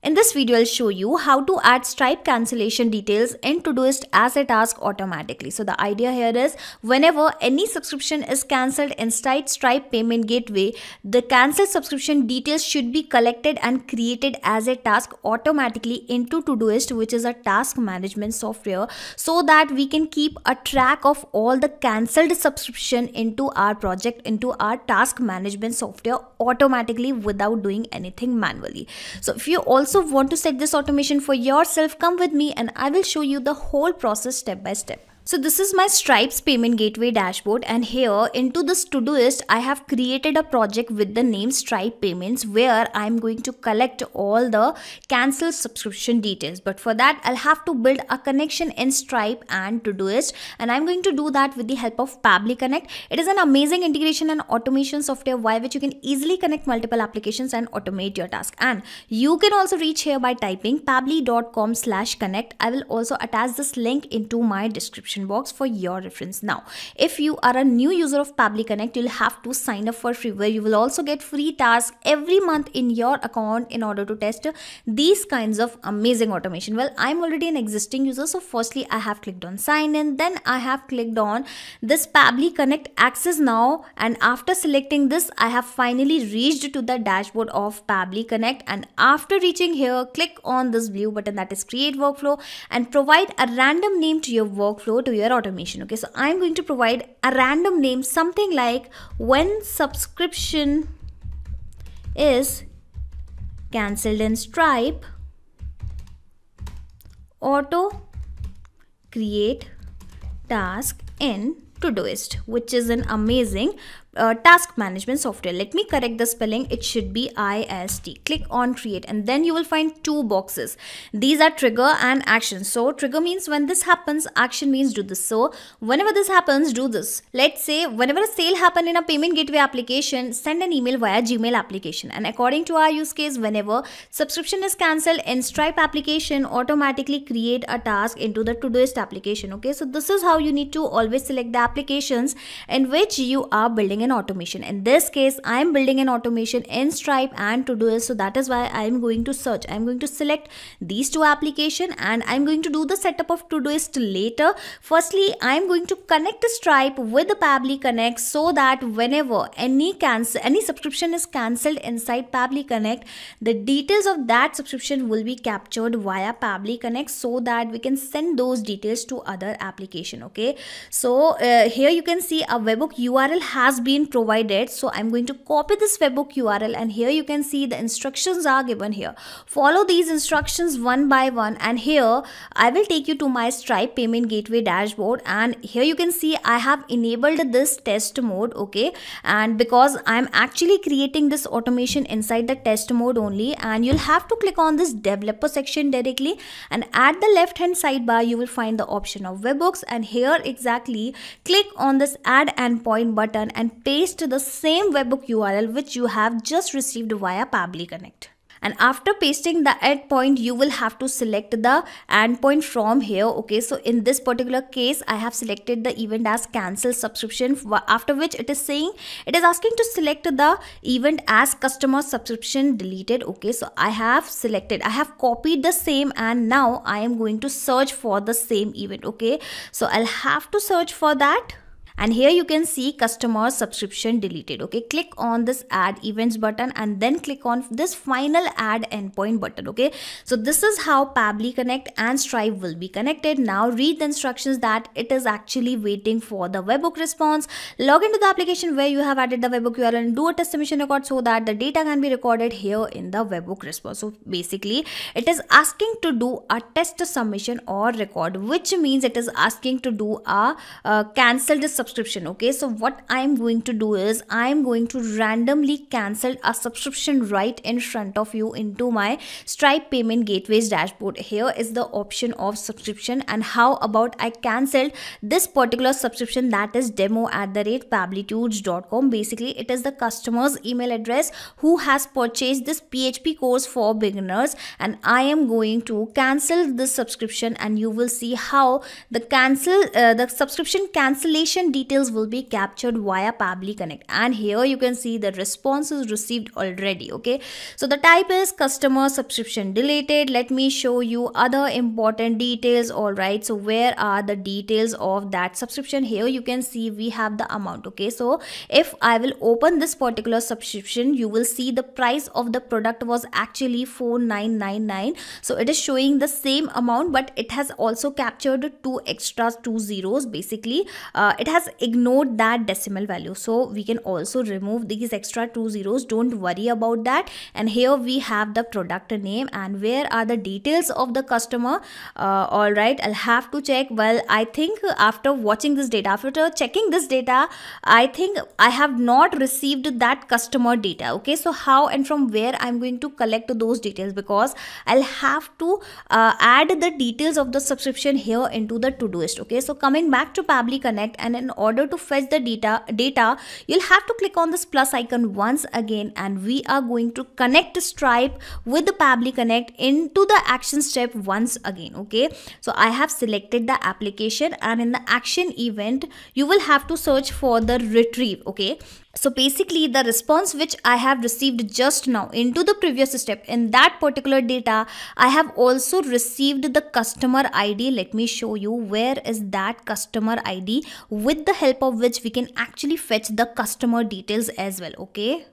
In this video, I'll show you how to add Stripe cancellation details in Todoist as a task automatically. So the idea here is whenever any subscription is cancelled inside Stripe payment gateway, the cancelled subscription details should be collected and created as a task automatically into Todoist, which is a task management software, so that we can keep a track of all the cancelled subscription into our project, into our task management software automatically without doing anything manually. So if you also want to set this automation for yourself, come with me and I will show you the whole process step by step. So this is my Stripe's payment gateway dashboard, and here into this Todoist I have created a project with the name Stripe Payments where I'm going to collect all the cancelled subscription details. But for that I'll have to build a connection in Stripe and Todoist, and I'm going to do that with the help of Pabbly Connect. It is an amazing integration and automation software via which you can easily connect multiple applications and automate your task. And you can also reach here by typing pabbly.com/connect. I will also attach this link into my description box for your reference. Now, if you are a new user of Pabbly Connect, you'll have to sign up for free, where you will also get free tasks every month in your account in order to test these kinds of amazing automation. Well, I'm already an existing user, so firstly I have clicked on sign in, then I have clicked on this Pabbly Connect access now, and after selecting this I have finally reached to the dashboard of Pabbly Connect. And after reaching here, click on this blue button, that is create workflow, and provide a random name to your workflow, to your automation. Okay, so I'm going to provide a random name, something like when subscription is cancelled in Stripe, auto create task in Todoist, which is an amazing task management software. Let me correct the spelling, it should be IST. Click on create, and then you will find two boxes. These are trigger and action. So trigger means when this happens, action means do this. So whenever this happens, do this. Let's say whenever a sale happen in a payment gateway application, send an email via Gmail application. And according to our use case, whenever subscription is cancelled in Stripe application, automatically create a task into the Todoist application. Okay, so this is how you need to always select the applications in which you are building an automation. In this case, I am building an automation in Stripe and Todoist, so that is why I am going to search. I am going to select these two applications and I am going to do the setup of Todoist later. Firstly, I am going to connect Stripe with the Pabbly Connect so that whenever any subscription is cancelled inside Pabbly Connect, the details of that subscription will be captured via Pabbly Connect so that we can send those details to other application. Okay, so here you can see a webhook URL has been provided, so I'm going to copy this webhook URL, and here you can see the instructions are given here. Follow these instructions one by one, and here I will take you to my Stripe payment gateway dashboard, and here you can see I have enabled this test mode. Okay, and because I'm actually creating this automation inside the test mode only, and you'll have to click on this developer section directly, and at the left hand sidebar you will find the option of webhooks, and here exactly click on this add endpoint button and paste the same webhook URL which you have just received via Pabbly Connect. And after pasting the endpoint, you will have to select the endpoint from here. Okay, so in this particular case, I have selected the event as cancel subscription, after which it is asking to select the event as customer subscription deleted. Okay, so I have copied the same, and now I am going to search for the same event. Okay, so I'll have to search for that. And here you can see customer subscription deleted. Okay, click on this add events button and then click on this final add endpoint button. Okay, so this is how Pabbly Connect and Stripe will be connected. Now read the instructions that it is actually waiting for the webhook response. Log into the application where you have added the webhook URL and do a test submission record so that the data can be recorded here in the webhook response. So basically it is asking to do a test submission or record, which means it is asking to do a cancelled subscription. Okay, so what I am going to do is I am going to randomly cancel a subscription right in front of you into my Stripe payment gateways dashboard. Here is the option of subscription, and how about I cancelled this particular subscription, that is demo@pabblytudes.com. basically it is the customer's email address who has purchased this PHP course for beginners, and I am going to cancel this subscription, and you will see how the subscription cancellation details will be captured via Pabbly Connect. And here you can see the response is received already. Okay, so the type is customer subscription deleted. Let me show you other important details. All right, so where are the details of that subscription? Here you can see we have the amount. Okay, so if I will open this particular subscription, you will see the price of the product was actually 4999. So it is showing the same amount, but it has also captured two zeros. Basically it has ignored that decimal value, so we can also remove these extra two zeros. Don't worry about that. And here we have the product name, and where are the details of the customer? All right, I'll have to check. Well, I think after watching this data, after checking this data, I think I have not received that customer data. Okay, so how and from where I'm going to collect those details? Because I'll have to add the details of the subscription here into the Todoist. Okay, so coming back to Pabbly Connect, and in order to fetch the data, you'll have to click on this plus icon once again, and we are going to connect Stripe with the Pabbly Connect into the action step once again. Okay, so I have selected the application, and in the action event you will have to search for the retrieve. Okay, so basically the response which I have received just now into the previous step, in that particular data I have also received the customer ID. Let me show you where is that customer ID, with the help of which we can actually fetch the customer details as well. Okay,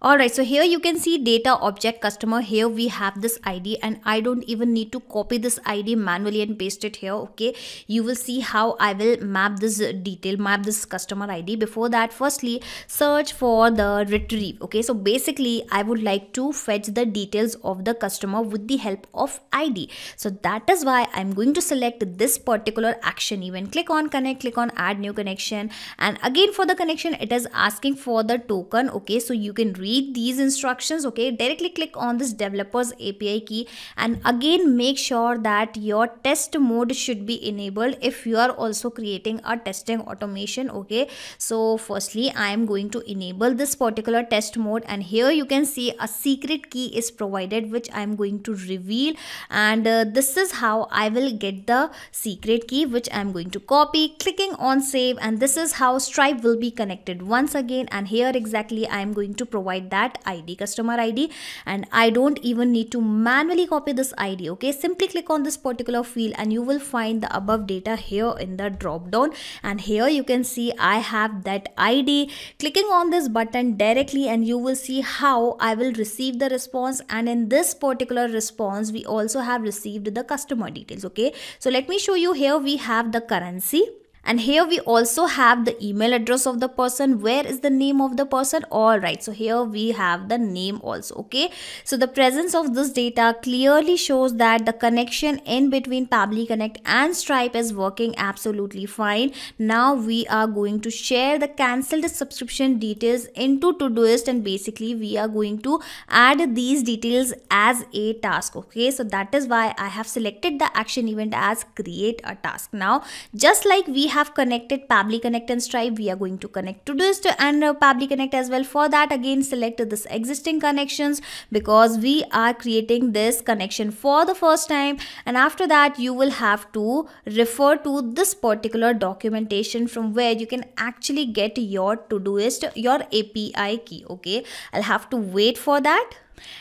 alright, so here you can see data object customer. Here we have this ID, and I don't even need to copy this ID manually and paste it here. Okay, you will see how I will map this customer ID. Before that, firstly search for the retrieve. Okay, so basically I would like to fetch the details of the customer with the help of ID. So that is why I'm going to select this particular action event. Click on connect, click on add new connection, and again for the connection it is asking for the token. Okay, so you can read these instructions. Okay, directly click on this developers API key, and again make sure that your test mode should be enabled if you are also creating a testing automation. Okay, so firstly I am going to enable this particular test mode, and here you can see a secret key is provided which I am going to reveal, and this is how I will get the secret key, which I am going to copy, clicking on save, and this is how Stripe will be connected once again. And here exactly I am going to provide that ID, customer ID, and I don't even need to manually copy this ID. Okay, simply click on this particular field and you will find the above data here in the drop down, and here you can see I have that ID. Clicking on this button directly, and you will see how I will receive the response, and in this particular response we also have received the customer details. Okay, so let me show you. Here we have the currency, and here we also have the email address of the person. Where is the name of the person? All right, so here we have the name also. Okay, so the presence of this data clearly shows that the connection in between Pabbly Connect and Stripe is working absolutely fine. Now we are going to share the cancelled subscription details into Todoist, and basically we are going to add these details as a task. Okay, so that is why I have selected the action event as create a task. Now just like we have connected Pabbly Connect and Stripe, we are going to connect Todoist and Pabbly Connect as well. For that, again select this existing connections, because we are creating this connection for the first time, and after that you will have to refer to this particular documentation from where you can actually get your Todoist, your API key. Okay, I'll have to wait for that.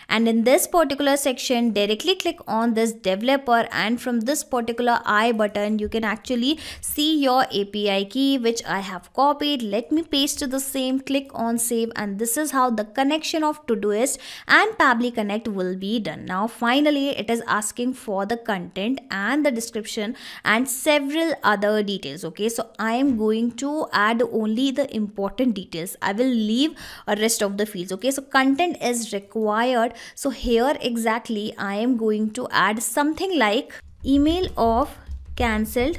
And in this particular section, directly click on this developer, and from this particular I button you can actually see your API key which I have copied. Let me paste the same, click on save, and this is how the connection of Todoist and Pabbly Connect will be done. Now finally it is asking for the content and the description and several other details. Okay, so I am going to add only the important details. I will leave a rest of the fields. Okay, so content is required. So here exactly I am going to add something like email of cancelled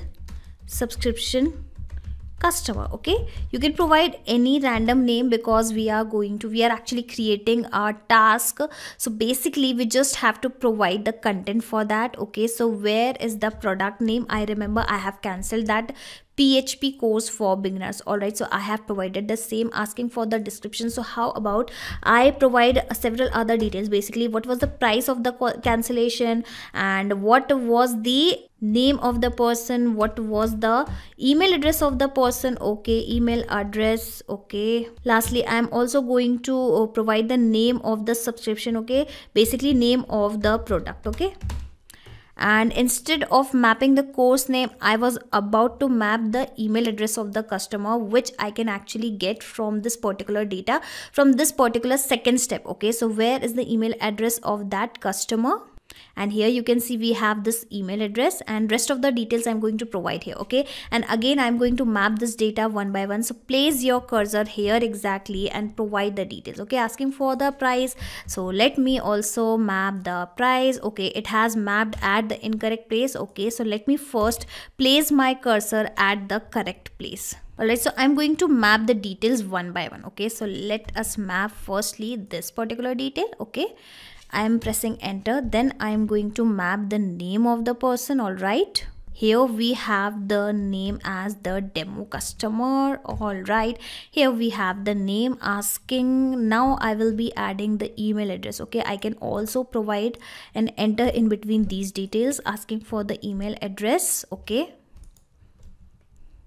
subscription customer. Okay, you can provide any random name because we are actually creating our task. So basically we just have to provide the content for that. Okay, so where is the product name? I remember I have cancelled that PHP course for beginners. All right, so I have provided the same, asking for the description. So how about I provide several other details, basically what was the price of the cancellation, and what was the name of the person, what was the email address of the person. Okay, email address. Okay, lastly I am also going to provide the name of the subscription. Okay, basically name of the product. Okay, and instead of mapping the course name, I was about to map the email address of the customer, which I can actually get from this particular data, from this particular second step. Okay, so where is the email address of that customer? And here you can see we have this email address, and rest of the details I'm going to provide here. Okay, and again I'm going to map this data one by one. So place your cursor here exactly and provide the details. Okay, asking for the price, so let me also map the price. Okay, it has mapped at the incorrect place. Okay, so let me first place my cursor at the correct place. Alright, so I'm going to map the details one by one. Okay, so let us map firstly this particular detail. Okay, I am pressing enter, then I am going to map the name of the person. All right, here we have the name as the demo customer. All right, here we have the name asking. Now I will be adding the email address. Okay, I can also provide an enter in between these details, asking for the email address. Okay,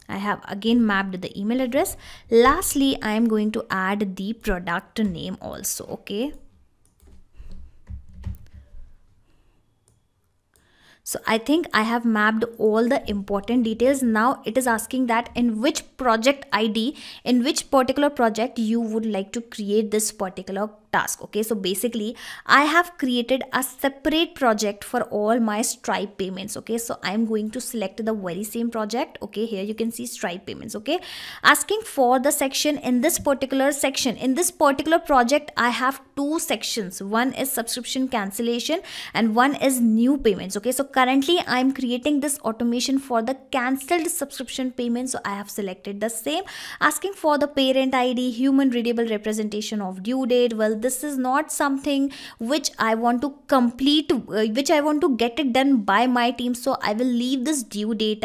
I have again mapped the email address. Lastly, I am going to add the product name also. Okay, so I think I have mapped all the important details. Now it is asking that in which project ID, in which particular project you would like to create this particular task. Okay, so basically I have created a separate project for all my Stripe payments. Okay, so I'm going to select the very same project. Okay, here you can see Stripe payments. Okay, asking for the section in this particular section, in this particular project I have two sections. One is subscription cancellation and one is new payments. Okay, so currently I'm creating this automation for the cancelled subscription payment, so I have selected the same. Asking for the parent ID, human readable representation of due date. Well, this is not something which I want to complete, which I want to get it done by my team, so I will leave this due date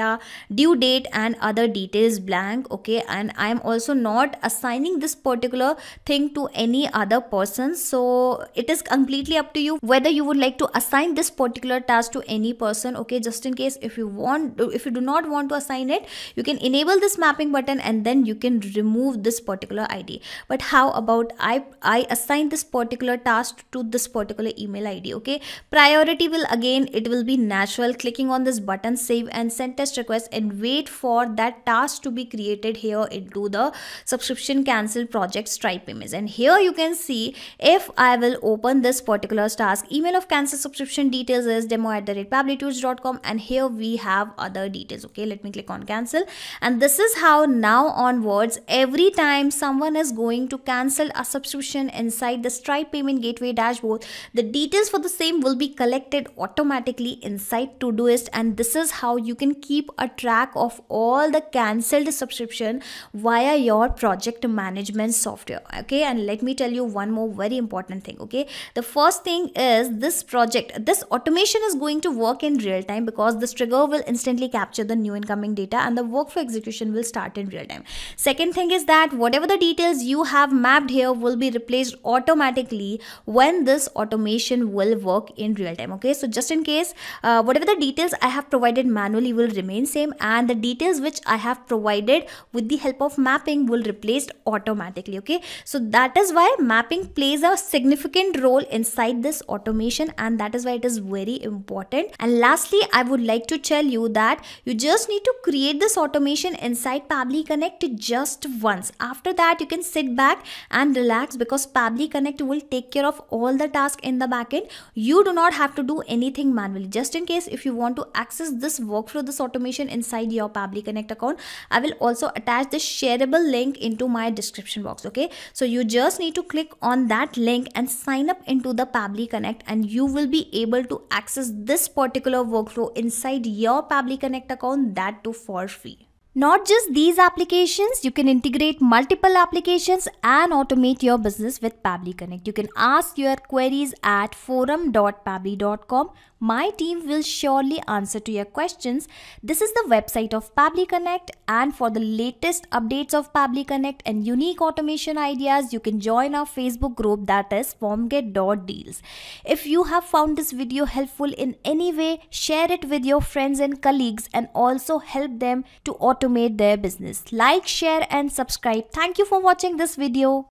and other details blank. Okay, and I am also not assigning this particular thing to any other person, so it is completely up to you whether you would like to assign this particular task to any person. Okay, just in case if you do not want to assign it, you can enable this mapping button and then you can remove this particular ID. But how about I assign this particular task to this particular email ID. Okay, priority will, again it will be natural, clicking on this button, save and send test request, and wait for that task to be created here into the subscription cancel project Stripe payments. And here you can see, if I will open this particular task, email of cancel subscription details is demo@pabblytools.com, and here we have other details. Okay, let me click on cancel, and this is how now onwards every time someone is going to cancel a subscription inside the Stripe payment gateway dashboard, the details for the same will be collected automatically inside Todoist, and this is how you can keep a track of all the cancelled subscription via your project management software. Okay, and let me tell you one more very important thing. Okay, the first thing is this automation is going to work in real time, because this trigger will instantly capture the new incoming data and the workflow execution will start in real time. Second thing is that whatever the details you have mapped here will be replaced automatically when this automation will work in real time. Okay, so just in case whatever the details I have provided manually will remain same, and the details which I have provided with the help of mapping will replaced automatically. Okay, so that is why mapping plays a significant role inside this automation, and that is why it is very important. And lastly, I would like to tell you that you just need to create this automation inside Pabbly Connect just once. After that, you can sit back and relax, because Pabbly Connect will take care of all the tasks in the backend. You do not have to do anything manually. Just in case if you want to access this workflow, this automation inside your Pabbly Connect account, I will also attach this shareable link into my description box. Okay, so you just need to click on that link and sign up into the Pabbly Connect, and you will be able to access this particular workflow inside your Pabbly Connect account, that too for free. Not just these applications, you can integrate multiple applications and automate your business with Pabbly Connect. You can ask your queries at forum.pabbly.com. My team will surely answer to your questions. This is the website of Pabbly Connect, and for the latest updates of Pabbly Connect and unique automation ideas, you can join our Facebook group, that is formget.deals. If you have found this video helpful in any way, share it with your friends and colleagues and also help them to automate their business. Like, share and subscribe. Thank you for watching this video.